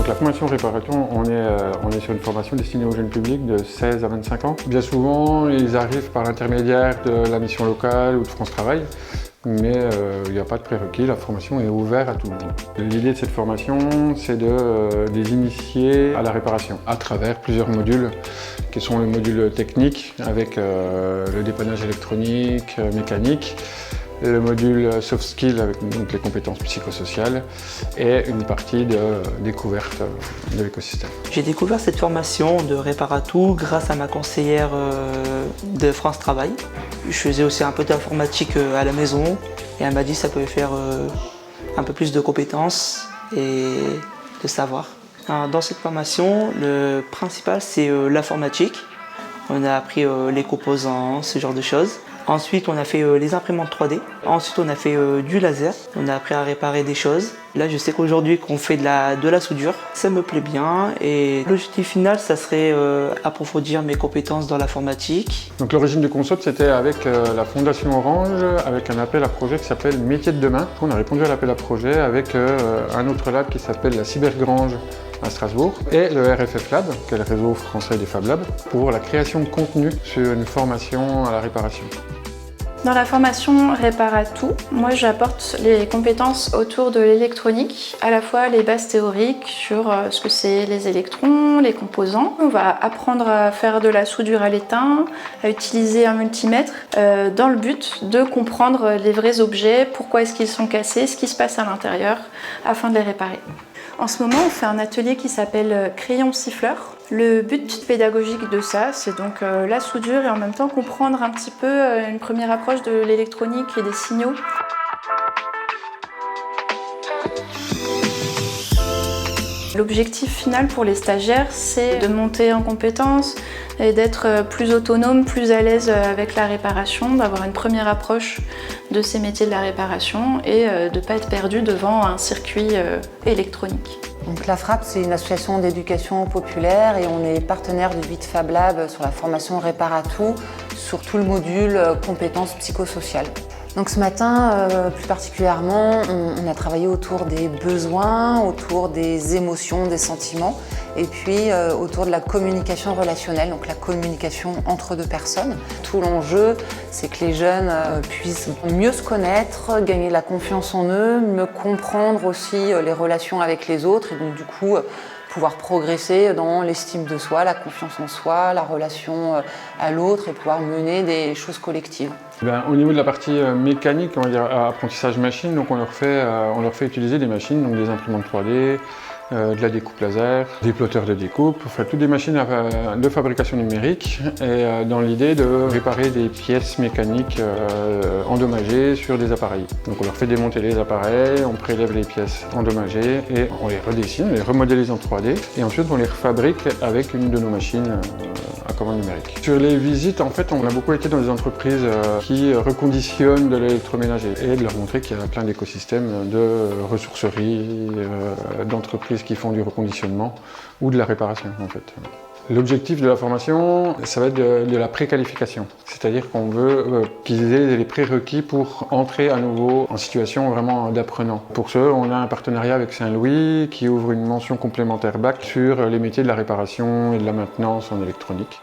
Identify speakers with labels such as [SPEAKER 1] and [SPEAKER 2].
[SPEAKER 1] Donc la formation Réparaton, on est sur une formation destinée aux jeunes publics de 16 à 25 ans. Bien souvent, ils arrivent par l'intermédiaire de la mission locale ou de France Travail, mais il n'y a pas de prérequis, la formation est ouverte à tout le monde. L'idée de cette formation, c'est de les initier à la réparation à travers plusieurs modules, qui sont le module technique avec le dépannage électronique, mécanique, le module soft skills avec donc les compétences psychosociales et une partie de découverte de l'écosystème.
[SPEAKER 2] J'ai découvert cette formation de Réparatou grâce à ma conseillère de France Travail. Je faisais aussi un peu d'informatique à la maison et elle m'a dit que ça pouvait faire un peu plus de compétences et de savoir. Alors, dans cette formation, le principal c'est l'informatique. On a appris les composants, ce genre de choses. Ensuite, on a fait les imprimantes 3D. Ensuite, on a fait du laser. On a appris à réparer des choses. Là, je sais qu'aujourd'hui, qu'on fait de la soudure. Ça me plaît bien. Et l'objectif final, ça serait approfondir mes compétences dans l'informatique.
[SPEAKER 1] Donc l'origine du concept, c'était avec la Fondation Orange, avec un appel à projet qui s'appelle Métiers de demain. On a répondu à l'appel à projet avec un autre lab qui s'appelle la Cybergrange à Strasbourg et le RFF Lab, qui est le réseau français des Fab Labs, pour la création de contenu sur une formation à la réparation.
[SPEAKER 3] Dans la formation Réparatou, moi j'apporte les compétences autour de l'électronique, à la fois les bases théoriques sur ce que c'est les électrons, les composants. On va apprendre à faire de la soudure à l'étain, à utiliser un multimètre, dans le but de comprendre les vrais objets, pourquoi est-ce qu'ils sont cassés, ce qui se passe à l'intérieur, afin de les réparer. En ce moment, on fait un atelier qui s'appelle Crayon siffleur. Le but pédagogique de ça, c'est donc la soudure et en même temps comprendre un petit peu une première approche de l'électronique et des signaux. L'objectif final pour les stagiaires, c'est de monter en compétences et d'être plus autonome, plus à l'aise avec la réparation, d'avoir une première approche de ces métiers de la réparation et de ne pas être perdu devant un circuit électronique.
[SPEAKER 4] Donc la FRAP, c'est une association d'éducation populaire et on est partenaire de 8 Fab Labs sur la formation Réparatou, sur tout le module compétences psychosociales. Donc ce matin, plus particulièrement, on a travaillé autour des besoins, autour des émotions, des sentiments, et puis autour de la communication relationnelle, donc la communication entre deux personnes. Tout l'enjeu, c'est que les jeunes puissent mieux se connaître, gagner de la confiance en eux, mieux comprendre aussi les relations avec les autres, et donc du coup, pouvoir progresser dans l'estime de soi, la confiance en soi, la relation à l'autre et pouvoir mener des choses collectives.
[SPEAKER 1] Au niveau de la partie mécanique, on va dire apprentissage machine, donc on leur fait utiliser des machines, donc des imprimantes 3D, de la découpe laser, des plotteurs de découpe, enfin toutes des machines de fabrication numérique et dans l'idée de réparer des pièces mécaniques endommagées sur des appareils. Donc on leur fait démonter les appareils, on prélève les pièces endommagées et on les redessine, on les remodélise en 3D et ensuite on les refabrique avec une de nos machines à commande numérique. Sur les visites, en fait, on a beaucoup été dans des entreprises qui reconditionnent de l'électroménager et de leur montrer qu'il y a plein d'écosystèmes de ressourceries, d'entreprises qui font du reconditionnement ou de la réparation en fait. L'objectif de la formation, ça va être de la préqualification, c'est-à-dire qu'on veut qu'ils aient les prérequis pour entrer à nouveau en situation vraiment d'apprenant. Pour ce, on a un partenariat avec Saint-Louis qui ouvre une mention complémentaire bac sur les métiers de la réparation et de la maintenance en électronique.